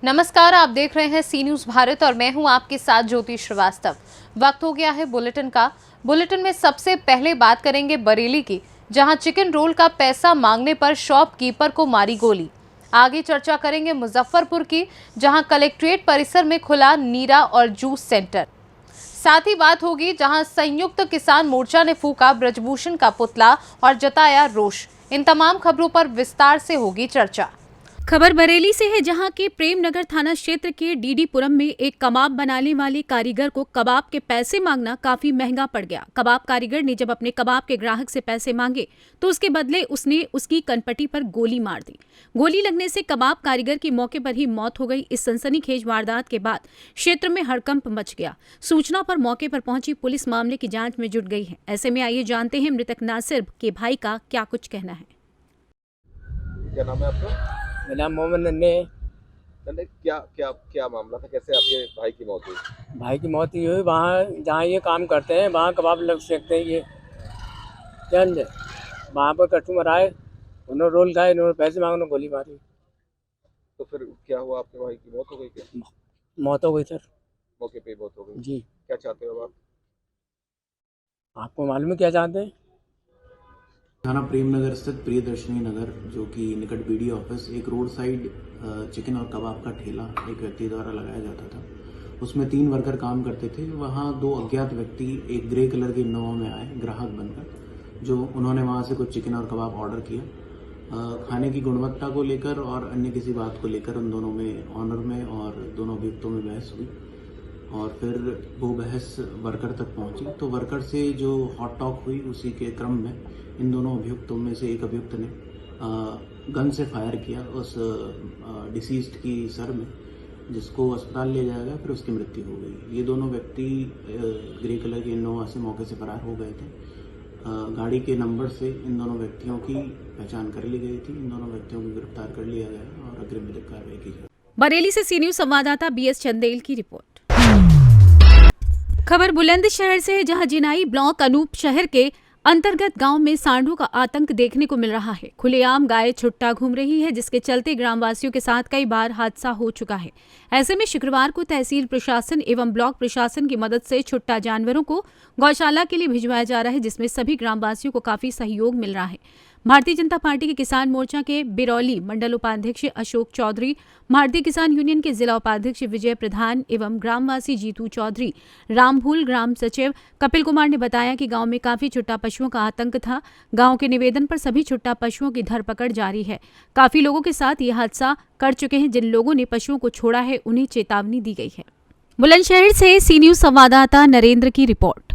नमस्कार, आप देख रहे हैं सी न्यूज भारत और मैं हूं आपके साथ ज्योति श्रीवास्तव। वक्त हो गया है बुलेटिन का। बुलेटिन में सबसे पहले बात करेंगे बरेली की, जहां चिकन रोल का पैसा मांगने पर शॉपकीपर को मारी गोली। आगे चर्चा करेंगे मुजफ्फरपुर की, जहां कलेक्ट्रेट परिसर में खुला नीरा और जूस सेंटर। साथ ही बात होगी जहां संयुक्त किसान मोर्चा ने फूका ब्रजभूषण का पुतला और जताया रोष। इन तमाम खबरों पर विस्तार से होगी चर्चा। खबर बरेली से है, जहां के प्रेमनगर थाना क्षेत्र के डीडीपुरम में एक कबाब बनाने वाले कारीगर को कबाब के पैसे मांगना काफी महंगा पड़ गया। कबाब कारीगर ने जब अपने कबाब के ग्राहक से पैसे मांगे तो उसके बदले उसने उसकी कनपटी पर गोली मार दी। गोली लगने से कबाब कारीगर की मौके पर ही मौत हो गई। इस सनसनीखेज वारदात के बाद क्षेत्र में हड़कंप मच गया। सूचना पर मौके पर पहुंची पुलिस मामले की जांच में जुट गई है। ऐसे में आइए जानते हैं मृतक नासिर के भाई का क्या कुछ कहना है। क्या नाम है आपका? मेरा नाम मोहम्मद नन्हे है। नन्हे, क्या क्या क्या मामला था? कैसे आपके भाई की मौत हुई? भाई की मौत ये हुई, वहाँ जहाँ ये काम करते हैं वहाँ कबाब लग सकते हैं। ये चंद वहाँ पर कस्टमर आए, उन्होंने रोल खाए, इन्होंने पैसे मांगे, उन्होंने गोली मारी। तो फिर क्या हुआ? आपके भाई की मौत हो गई क्या? मौत हो गई सर। मौके पे ही मौत हो गई जी। क्या चाहते हो आप? आपको मालूम है क्या चाहते हैं? थाना प्रेमनगर स्थित प्रियदर्शनी नगर, जो कि निकट बीडी ऑफिस, एक रोड साइड चिकन और कबाब का ठेला एक व्यक्ति द्वारा लगाया जाता था। उसमें 3 वर्कर काम करते थे। वहां 2 अज्ञात व्यक्ति एक ग्रे कलर की इनोवा में आए ग्राहक बनकर, जो उन्होंने वहां से कुछ चिकन और कबाब ऑर्डर किया। खाने की गुणवत्ता को लेकर और अन्य किसी बात को लेकर उन दोनों में ऑनर में और दोनों अभियुक्तों में बहस हुई और फिर वो बहस वर्कर तक पहुंची। तो वर्कर से जो हॉट टॉक हुई, उसी के क्रम में इन दोनों अभियुक्तों में से एक अभियुक्त ने गन से फायर किया उस डिसीज्ड की सर में, जिसको अस्पताल ले जाया गया। फिर उसकी मृत्यु हो गई। ये दोनों व्यक्ति ग्रे कलर की इनोवा से मौके से फरार हो गए थे। गाड़ी के नंबर से इन दोनों व्यक्तियों की पहचान कर ली गई थी। इन दोनों व्यक्तियों को गिरफ्तार कर लिया गया और अग्रिम विधिक कार्रवाई की गई। बरेली से सी न्यूज संवाददाता बीएस चंदेल की रिपोर्ट। खबर बुलंदशहर से है, जहां जिनाई ब्लॉक अनूप शहर के अंतर्गत गांव में सांडों का आतंक देखने को मिल रहा है। खुलेआम गाय छुट्टा घूम रही है, जिसके चलते ग्रामवासियों के साथ कई बार हादसा हो चुका है। ऐसे में शुक्रवार को तहसील प्रशासन एवं ब्लॉक प्रशासन की मदद से छुट्टा जानवरों को गौशाला के लिए भिजवाया जा रहा है, जिसमें सभी ग्रामवासियों को काफी सहयोग मिल रहा है। भारतीय जनता पार्टी के किसान मोर्चा के बिरौली मंडल उपाध्यक्ष अशोक चौधरी, भारतीय किसान यूनियन के जिला उपाध्यक्ष विजय प्रधान एवं ग्रामवासी जीतू चौधरी, रामभूल ग्राम सचिव कपिल कुमार ने बताया कि गांव में काफी छुट्टा पशुओं का आतंक था। गांव के निवेदन पर सभी छुट्टा पशुओं की धरपकड़ जारी है। काफी लोगों के साथ ये हादसा कर चुके हैं। जिन लोगों ने पशुओं को छोड़ा है, उन्हें चेतावनी दी गई है। बुलंदशहर से सी न्यूज संवाददाता नरेंद्र की रिपोर्ट।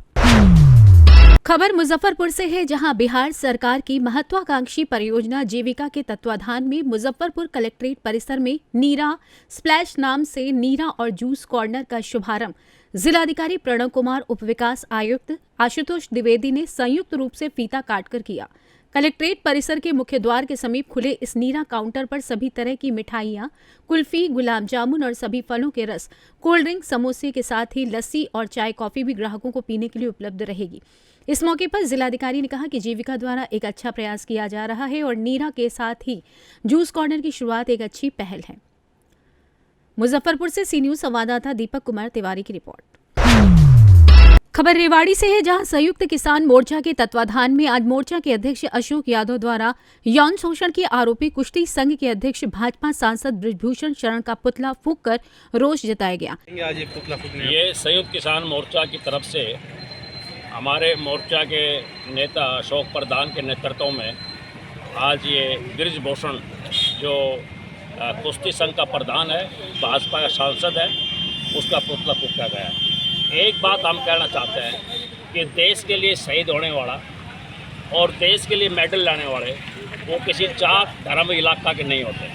खबर मुजफ्फरपुर से है, जहां बिहार सरकार की महत्वाकांक्षी परियोजना जीविका के तत्वाधान में मुजफ्फरपुर कलेक्ट्रेट परिसर में नीरा स्प्लैश नाम से नीरा और जूस कॉर्नर का शुभारंभ जिलाधिकारी प्रणव कुमार, उप विकास आयुक्त आशुतोष द्विवेदी ने संयुक्त रूप से फीता काटकर किया। कलेक्ट्रेट परिसर के मुख्य द्वार के समीप खुले इस नीरा काउंटर पर सभी तरह की मिठाइयां, कुल्फी, गुलाब जामुन और सभी फलों के रस, कोल्ड ड्रिंक, समोसे के साथ ही लस्सी और चाय कॉफी भी ग्राहकों को पीने के लिए उपलब्ध रहेगी। इस मौके पर जिलाधिकारी ने कहा कि जीविका द्वारा एक अच्छा प्रयास किया जा रहा है और नीरा के साथ ही जूस कॉर्नर की शुरुआत एक अच्छी पहल है। मुजफ्फरपुर से सी न्यूज संवाददाता दीपक कुमार तिवारी की रिपोर्ट। खबर रेवाड़ी से है, जहां संयुक्त किसान मोर्चा के तत्वाधान में आज मोर्चा के अध्यक्ष अशोक यादव द्वारा यौन शोषण के आरोपी कुश्ती संघ के अध्यक्ष भाजपा सांसद ब्रजभूषण शरण का पुतला फूंककर रोष जताया गया। ये संयुक्त किसान मोर्चा की तरफ से हमारे मोर्चा के नेता अशोक प्रधान के नेतृत्व में आज ये ब्रजभूषण, जो कुश्ती संघ का प्रधान है, भाजपा का सांसद है, उसका पुतला फूंका गया। एक बात हम कहना चाहते हैं कि देश के लिए शहीद होने वाला और देश के लिए मेडल लाने वाले वो किसी जात धर्म इलाका के नहीं होते,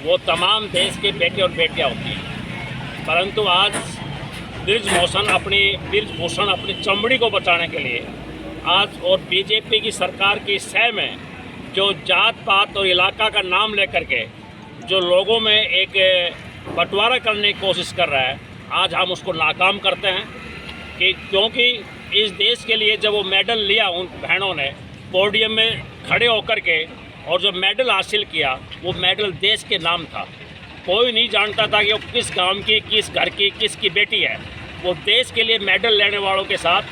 वो तमाम देश के बेटे और बेटियां होती हैं। परंतु आज ब्रजभूषण अपनी चमड़ी को बचाने के लिए आज और बीजेपी की सरकार की सह में जो जात पात और इलाका का नाम लेकर के जो लोगों में एक बंटवारा करने की कोशिश कर रहा है, आज हम उसको नाकाम करते हैं। कि क्योंकि इस देश के लिए जब वो मेडल लिया उन बहनों ने पोडियम में खड़े होकर के, और जो मेडल हासिल किया वो मेडल देश के नाम था। कोई नहीं जानता था कि वो किस गांव की, किस घर की, किसकी बेटी है। वो देश के लिए मेडल लेने वालों के साथ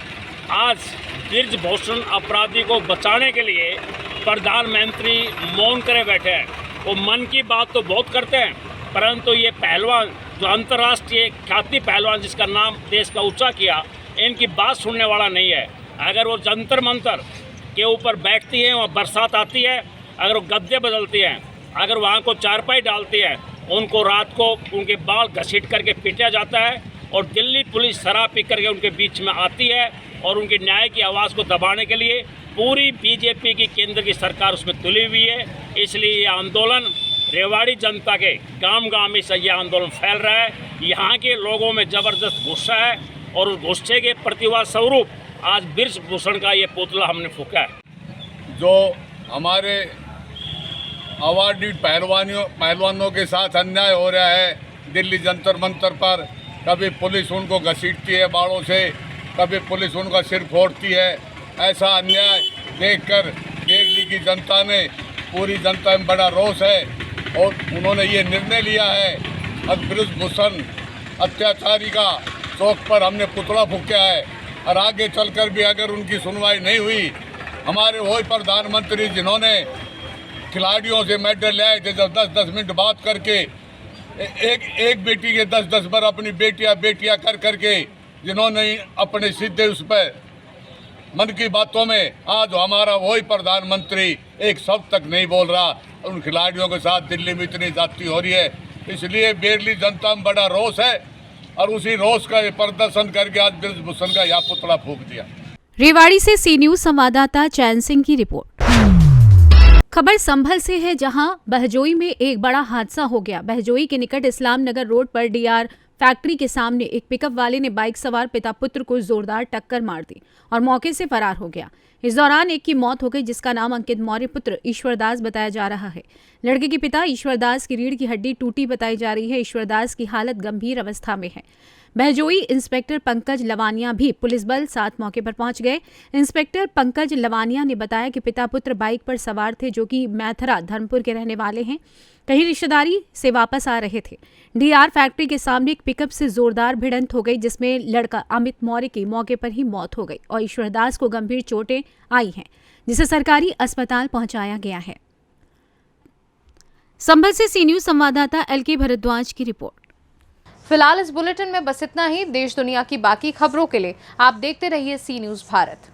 आज ब्रिजभूषण अपराधी को बचाने के लिए प्रधानमंत्री मौन करे बैठे हैं। वो मन की बात तो बहुत करते हैं, परंतु ये पहलवान जो अंतर्राष्ट्रीय ख्याति पहलवान जिसका नाम देश का ऊंचा किया, इनकी बात सुनने वाला नहीं है। अगर वो जंतर मंतर के ऊपर बैठती हैं, वहाँ बरसात आती है, अगर वो गद्दे बदलती हैं, अगर वहाँ को चारपाई डालती है, उनको रात को उनके बाल घसीट करके पीटा जाता है और दिल्ली पुलिस शराब पी करके उनके बीच में आती है और उनके न्याय की आवाज़ को दबाने के लिए पूरी बीजेपी की केंद्र की सरकार उसमें तुली हुई है। इसलिए ये आंदोलन रेवाड़ी जनता के गांव-गांव में से ये आंदोलन फैल रहा है। यहाँ के लोगों में ज़बरदस्त गुस्सा है और उस गुस्से के प्रतिवाद स्वरूप आज ब्रिजभूषण का ये पुतला हमने फूंका है। जो हमारे अवार्डिड पहलवानों के साथ अन्याय हो रहा है दिल्ली जंतर मंतर पर, कभी पुलिस उनको घसीटती है बाड़ों से, कभी पुलिस उनका सिर फोड़ती है। ऐसा अन्याय देखकर दिल्ली की जनता ने, पूरी जनता में बड़ा रोष है और उन्होंने ये निर्णय लिया है अब ब्रिजभूषण अत्याचारी का चौक पर हमने पुतला फूंका है। और आगे चलकर भी अगर उनकी सुनवाई नहीं हुई, हमारे वही प्रधानमंत्री जिन्होंने खिलाड़ियों से मेडल लाए थे, जब 10-10 मिनट बात करके एक बेटी के 10-10 बार अपनी बेटियां कर करके जिन्होंने अपने सीधे उस पर मन की बातों में, आज हमारा वही प्रधानमंत्री एक शब्द तक नहीं बोल रहा। उन खिलाड़ियों के साथ दिल्ली में इतनी जाती हो रही है, इसलिए दिल्ली जनता में बड़ा रोष है और उसी रोष का प्रदर्शन करके आज ब्रिजभूषण का यह पुतला फूंक दिया। रेवाड़ी से सी न्यूज संवाददाता चैन सिंह की रिपोर्ट। खबर संभल से है, जहां बहजोई में एक बड़ा हादसा हो गया। बहजोई के निकट इस्लाम नगर रोड पर डीआर फैक्ट्री के सामने एक पिकअप वाले ने बाइक सवार पिता पुत्र को जोरदार टक्कर मार दी और मौके से फरार हो गया। इस दौरान एक की मौत हो गई, जिसका नाम अंकित मौर्य पुत्र ईश्वरदास बताया जा रहा है। लड़के के पिता ईश्वरदास की रीढ़ की हड्डी टूटी बताई जा रही है। ईश्वरदास की हालत गंभीर अवस्था में है। बहजोई इंस्पेक्टर पंकज लवानिया भी पुलिस बल साथ मौके पर पहुंच गए। इंस्पेक्टर पंकज लवानिया ने बताया कि पिता पुत्र बाइक पर सवार थे, जो कि मैथरा धर्मपुर के रहने वाले हैं, कहीं रिश्तेदारी से वापस आ रहे थे। डीआर फैक्ट्री के सामने एक पिकअप से जोरदार भिड़ंत हो गई, जिसमें लड़का अमित मौर्य की मौके पर ही मौत हो गई और ईश्वरदास को गंभीर चोटें आई हैं, जिसे सरकारी अस्पताल पहुंचाया गया है। संभल से सी न्यूज संवाददाता एलके भारद्वाज की रिपोर्ट। फिलहाल इस बुलेटिन में बस इतना ही। देश दुनिया की बाकी खबरों के लिए आप देखते रहिए सी न्यूज भारत।